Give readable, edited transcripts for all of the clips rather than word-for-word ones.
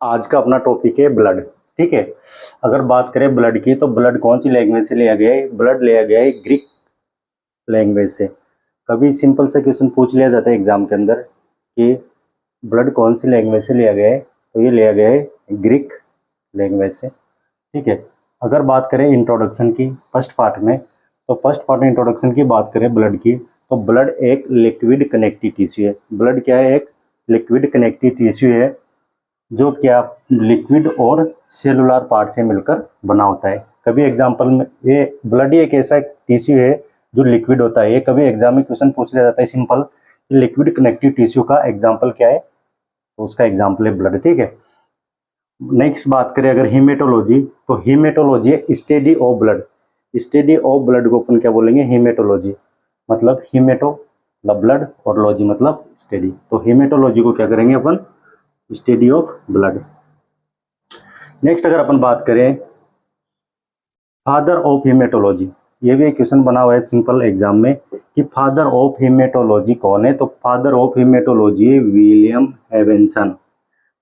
आज का अपना टॉपिक है ब्लड। ठीक है, अगर बात करें ब्लड की तो ब्लड कौन सी लैंग्वेज से लिया गया है? ब्लड लिया गया है ग्रीक लैंग्वेज से। कभी सिंपल सा क्वेश्चन पूछ लिया जाता है एग्जाम के अंदर कि ब्लड कौन सी लैंग्वेज से लिया गया है, तो ये लिया गया है ग्रीक लैंग्वेज से। ठीक है, अगर बात करें इंट्रोडक्शन की फर्स्ट पार्ट में, तो फर्स्ट पार्ट में इंट्रोडक्शन की बात करें ब्लड की, तो ब्लड एक लिक्विड कनेक्टिव टिश्यू है। ब्लड क्या है? एक लिक्विड कनेक्टिव टिश्यू है जो क्या लिक्विड और सेलुलर पार्ट से मिलकर बना होता है। कभी एग्जाम्पल में ये ब्लड ही एक ऐसा टिश्यू है जो लिक्विड होता है। ये कभी एग्जाम में क्वेश्चन पूछ लिया जाता है सिंपल, लिक्विड कनेक्टिव टिश्यू का एग्जाम्पल क्या है, तो उसका एग्जाम्पल है ब्लड। ठीक है, नेक्स्ट बात करें अगर हीमेटोलॉजी, तो हीमेटोलॉजी है study of blood. Study of blood को अपन क्या बोलेंगे? हीमेटोलॉजी। मतलब हीमेटो मतलब ब्लड और लॉजी मतलब स्टडी, तो हीमेटोलॉजी को क्या करेंगे अपन? Study of blood. नेक्स्ट अगर अपन बात करें फादर ऑफ हीमेटोलॉजी, ये भी एक क्वेश्चन बना हुआ है सिंपल एग्जाम में कि फादर ऑफ हीमेटोलॉजी कौन है, तो father of haematology William Hewson.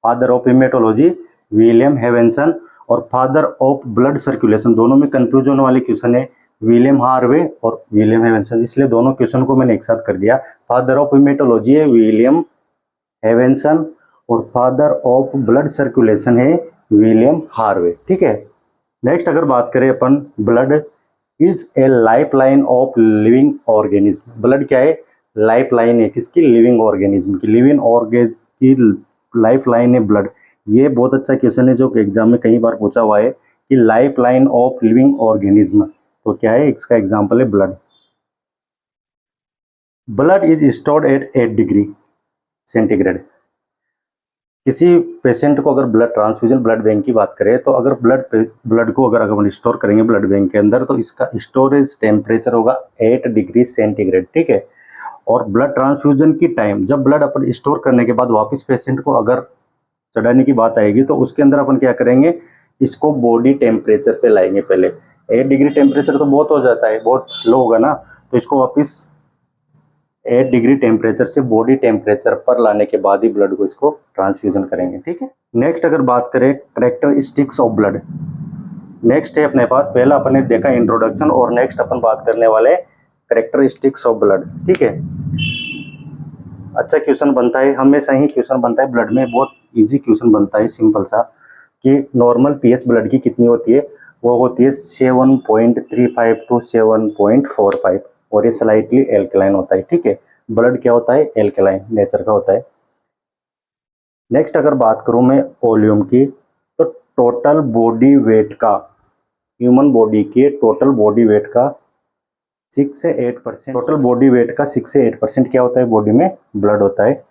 Father of haematology William Hewson. और फादर ऑफ ब्लड सर्कुलेशन, दोनों में कंफ्यूज होने वाले क्वेश्चन है, विलियम हार्वे और विलियम हेवेंसन, इसलिए दोनों क्वेश्चन को मैंने एक साथ कर दिया। फादर ऑफ हीमेटोलॉजी है विलियम हेवेंसन और फादर ऑफ ब्लड सर्कुलेशन है विलियम हार्वे। ठीक है, नेक्स्ट अगर बात करें अपन, blood is a life line of living organism. Blood क्या है? लाइफ लाइन है किसकी? लिविंग ऑर्गेनिज्म की। लिविंग ऑर्गेन की लाइफ लाइन है ब्लड। ये बहुत अच्छा क्वेश्चन है जो एग्जाम में कई बार पूछा हुआ है कि life line of living organism, तो क्या है? इसका एग्जाम्पल है blood. Blood is stored at 8 degree centigrade. किसी पेशेंट को अगर ब्लड ट्रांसफ्यूजन ब्लड बैंक की बात करें, तो अगर ब्लड को अगर अपन स्टोर करेंगे ब्लड बैंक के अंदर, तो इसका स्टोरेज टेम्परेचर होगा 8 डिग्री सेंटीग्रेड। ठीक है, और ब्लड ट्रांसफ्यूजन की टाइम, जब ब्लड अपन स्टोर करने के बाद वापस पेशेंट को अगर चढ़ाने की बात आएगी, तो उसके अंदर अपन क्या करेंगे? इसको बॉडी टेम्परेचर पे लाएंगे पहले। 8 डिग्री टेम्परेचर तो बहुत हो जाता है, बहुत लो होगा ना, तो इसको वापस 8 डिग्री टेम्परेचर से बॉडी टेम्परेचर पर लाने के बाद ही ब्लड को इसको ट्रांसफ्यूजन करेंगे। ठीक है, नेक्स्ट अगर बात करें कैरेक्टरिस्टिक्स ऑफ ब्लड, नेक्स्ट है अपने पास, पहला अपन ने देखा इंट्रोडक्शन और नेक्स्ट अपन बात करने वाले कैरेक्टरिस्टिक्स ऑफ ब्लड। ठीक है, अच्छा क्वेश्चन बनता है, हमेशा ही क्वेश्चन बनता है ब्लड में, बहुत इजी क्वेश्चन बनता है सिंपल सा, कि नॉर्मल पीएच ब्लड की कितनी होती है? वो होती है 7.35 टू 7.45, और ये स्लाइटली एल्कलाइन होता है। ठीक है, ब्लड क्या होता है? एल्कलाइन नेचर का होता है। नेक्स्ट अगर बात करूं मैं वॉल्यूम की, तो टोटल बॉडी वेट का, ह्यूमन बॉडी के टोटल बॉडी वेट का 6 से 8%, टोटल बॉडी वेट का 6 से 8% क्या होता है? बॉडी में ब्लड होता है।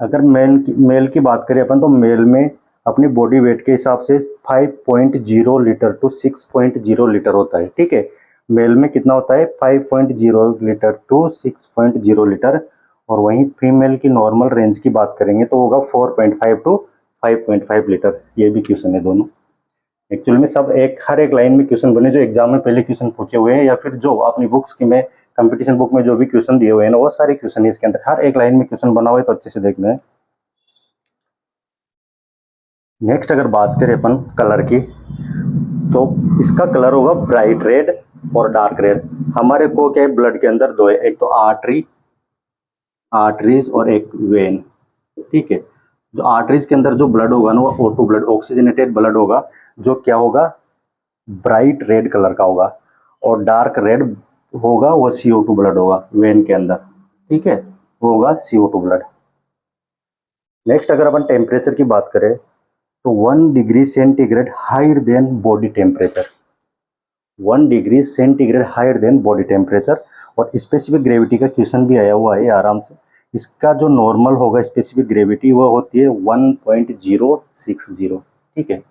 अगर मेल की बात करें अपन, तो मेल में अपनी बॉडी वेट के हिसाब से 5.0 लीटर टू 6.0 लीटर होता है। ठीक है, मेल में कितना होता है? 5.0 लीटर टू 6.0 लीटर, और वहीं फीमेल की नॉर्मल रेंज की बात करेंगे तो होगा 4.5 टू 5.5 लीटर। ये भी क्वेश्चन है दोनों, एक्चुअल में सब हर एक लाइन में क्वेश्चन बने जो एग्जाम में पहले क्वेश्चन पूछे हुए हैं, या फिर जो अपनी बुक्स की में कंपटीशन बुक में जो भी क्वेश्चन दिए हुए हैं ना, वो सारे क्वेश्चन है इसके अंदर, हर एक लाइन में क्वेश्चन बना हुआ है, तो अच्छे से देख लें। नेक्स्ट अगर बात करें अपन कलर की, तो इसका कलर होगा ब्राइट रेड और डार्क रेड। हमारे को क्या है? ब्लड के अंदर दो है, एक तो आर्टरीज और एक वेन। ठीक है, जो आर्टरीज के अंदर जो ब्लड होगा ना, वो O2 ब्लड, ऑक्सीजनेटेड ब्लड होगा, जो क्या होगा? ब्राइट रेड कलर का होगा, और डार्क रेड होगा वो CO2 ब्लड होगा वेन के अंदर। ठीक है, वो होगा CO2 ब्लड। नेक्स्ट अगर अपन टेम्परेचर की बात करें, तो 1 degree centigrade higher than body temperature, 1 degree centigrade higher than body temperature. और स्पेसिफिक ग्रेविटी का क्वेश्चन भी आया हुआ है आराम से, इसका जो नॉर्मल होगा स्पेसिफिक ग्रेविटी वो होती है 1.060। ठीक है,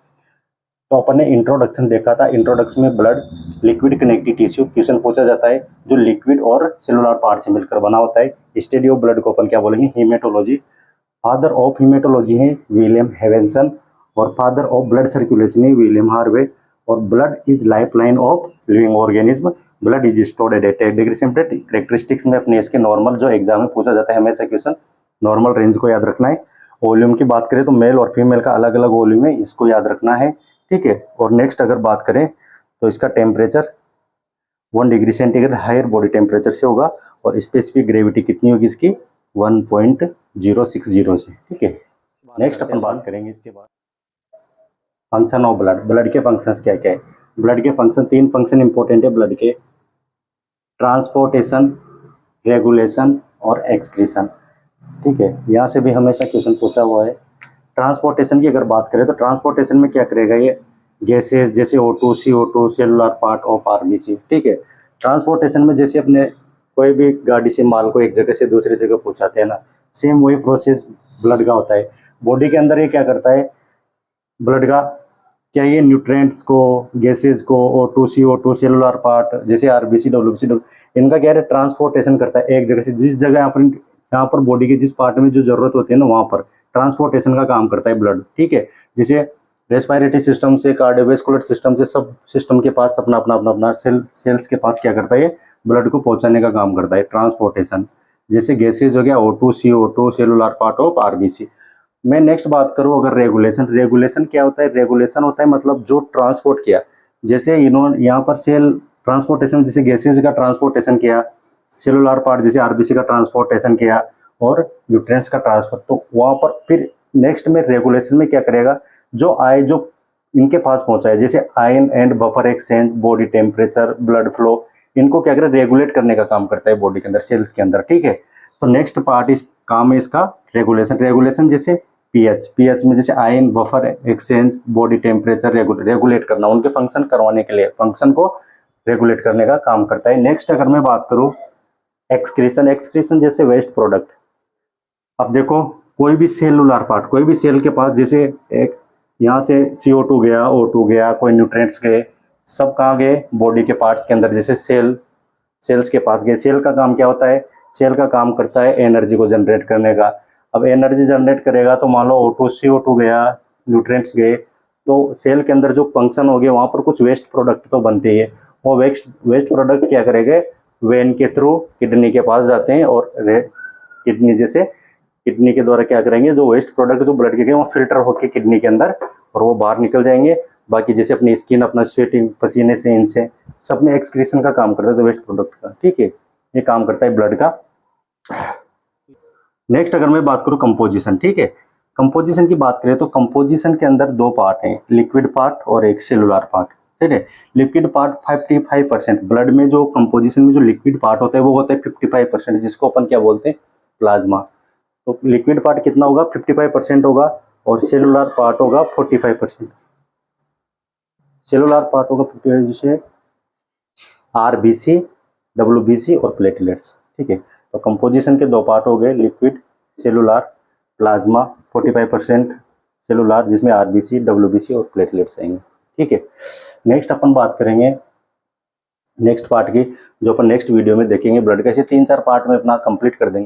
तो अपन ने इंट्रोडक्शन देखा था, इंट्रोडक्शन में blood liquid connective tissue question पूछा जाता है जो लिक्विड और सेलुलर पार्ट से मिलकर बना होता है। स्टडी ऑफ ब्लड को अपन क्या बोलेंगे? हीमेटोलॉजी। फादर ऑफ हीमेटोलॉजी है विलियम हेवेंसन, और फादर ऑफ ब्लड सर्कुलेशन है विलियम हार्वे, और blood is life line of living organism. Blood is stored at 8 degree centigrade. Characteristics में अपने इसके नॉर्मल जो एग्जाम में पूछा जाता है हमेशा क्वेश्चन, नॉर्मल रेंज को याद रखना है। वॉल्यूम की बात करें तो मेल और फीमेल का अलग अलग वॉल्यूम है, इसको याद रखना है, ठीक है। और नेक्स्ट अगर बात करें तो इसका temperature 1 degree centigrade higher body temperature से होगा, और स्पेसिफिक ग्रेविटी कितनी होगी इसकी 1.060 से, ठीक है। नेक्स्ट अपन बात करेंगे इसके बाद फंक्शन ऑफ ब्लड। ब्लड के फंक्शंस क्या क्या है? ब्लड के फंक्शन 3 फंक्शन इंपॉर्टेंट है ब्लड के, ट्रांसपोर्टेशन, रेगुलेशन और एक्सक्रीशन, ठीक है। यहाँ से भी हमेशा क्वेश्चन पूछा हुआ है। ट्रांसपोर्टेशन की अगर बात करें तो ट्रांसपोर्टेशन में क्या करेगा ये, गैसेस जैसे O2, CO2, cellular part of RBC, ठीक है। ट्रांसपोर्टेशन में जैसे अपने कोई भी गाड़ी से माल को एक जगह से दूसरी जगह पहुंचाते हैं ना, सेम वही प्रोसेस ब्लड का होता है। बॉडी के अंदर ये क्या करता है ब्लड का, क्या ये न्यूट्रिएंट्स को, गैसेस को, O2, CO2, सेलुलर पार्ट जैसे RBC, WBC, इनका क्या है ट्रांसपोर्टेशन करता है एक जगह से, जिस जगह पर जहाँ पर बॉडी के जिस पार्ट में जो जरूरत होती है ना वहाँ पर ट्रांसपोर्टेशन का काम करता है ब्लड, ठीक है। जैसे रेस्पिरेटरी सिस्टम से, कार्डियोवैस्कुलर सिस्टम से, सब सिस्टम के पास अपना अपना अपना अपना सेल्स के पास क्या करता है ब्लड को पहुंचाने का काम करता है ट्रांसपोर्टेशन। जैसे गैसेज हो गया O2, CO2, cellular part of RBC। मैं नेक्स्ट बात करूँ अगर रेगुलेशन, रेगुलेशन क्या होता है? रेगुलेशन होता है मतलब जो ट्रांसपोर्ट किया, जैसे इन्होंने यहाँ पर सेल ट्रांसपोर्टेशन, जैसे गैसेज का ट्रांसपोर्टेशन किया, सेलुलर पार्ट जैसे RBC का ट्रांसपोर्टेशन किया, और न्यूट्रिएंट्स का ट्रांसफर, तो वहाँ पर फिर नेक्स्ट में रेगुलेशन में क्या करेगा, जो इनके पास पहुंचा है जैसे ion and buffer exchange, body temperature, blood flow, इनको क्या करे रेगुलेट करने का काम करता है बॉडी के अंदर, सेल्स के अंदर, ठीक है। तो नेक्स्ट पार्ट इस काम है इसका रेगुलेशन। रेगुलेशन जैसे पीएच में जैसे ion buffer exchange, body temperature regulate करना, उनके फंक्शन करवाने के लिए, फंक्शन को रेगुलेट करने का काम करता है। नेक्स्ट अगर मैं बात करूं एक्सक्रीशन, एक्सक्रीशन जैसे वेस्ट प्रोडक्ट। अब देखो कोई भी सेलुलर पार्ट, कोई भी सेल के पास जैसे एक यहाँ से CO2 गया, O2 गया, कोई न्यूट्रिएंट्स गए, सब कहाँ गए बॉडी के पार्ट्स के अंदर, जैसे सेल्स के पास गए। सेल का काम क्या होता है? सेल का काम करता है एनर्जी को जनरेट करने का। अब एनर्जी जनरेट करेगा तो मान लो O2, CO2 गया, न्यूट्रिएंट्स गए, तो सेल के अंदर जो फंक्शन हो गया वहाँ पर कुछ वेस्ट प्रोडक्ट तो बनते हैं। वो वेस्ट प्रोडक्ट क्या करेंगे, वेन के थ्रू किडनी के पास जाते हैं, और किडनी के द्वारा क्या करेंगे, जो वेस्ट प्रोडक्ट जो ब्लड के गए वो फिल्टर होकर किडनी के अंदर और वो बाहर निकल जाएंगे। बाकी जैसे अपनी स्किन, अपना स्वेटिंग, पसीने से, इनसे सब में एक्सक्रीशन का काम करता है तो वेस्ट प्रोडक्ट का, ठीक है, ये काम करता है ब्लड का। नेक्स्ट अगर मैं बात करूं कंपोजिशन, ठीक है। कंपोजिशन की बात करें तो कंपोजिशन के अंदर 2 पार्ट हैं, लिक्विड पार्ट और एक सेलुलर पार्ट, ठीक है। लिक्विड पार्ट 55%, ब्लड में जो कंपोजिशन में जो लिक्विड पार्ट होता है वो होता है 55%, जिसको अपन क्या बोलते हैं प्लाज्मा। तो लिक्विड पार्ट कितना होगा 55% होगा, और सेलुलर पार्ट होगा 45%। सेलुलर पार्ट होगा 55, जैसे RBC, WBC और प्लेटलेट्स, ठीक है। तो कंपोजिशन के 2 पार्ट हो गए, लिक्विड, सेलुलर, प्लाज्मा 45% सेलुलर, जिसमें RBC, WBC और प्लेटलेट्स आएंगे, ठीक है। नेक्स्ट अपन बात करेंगे नेक्स्ट पार्ट की, जो अपन नेक्स्ट वीडियो में देखेंगे ब्लड का। ऐसे 3-4 पार्ट में अपना कंप्लीट कर देंगे।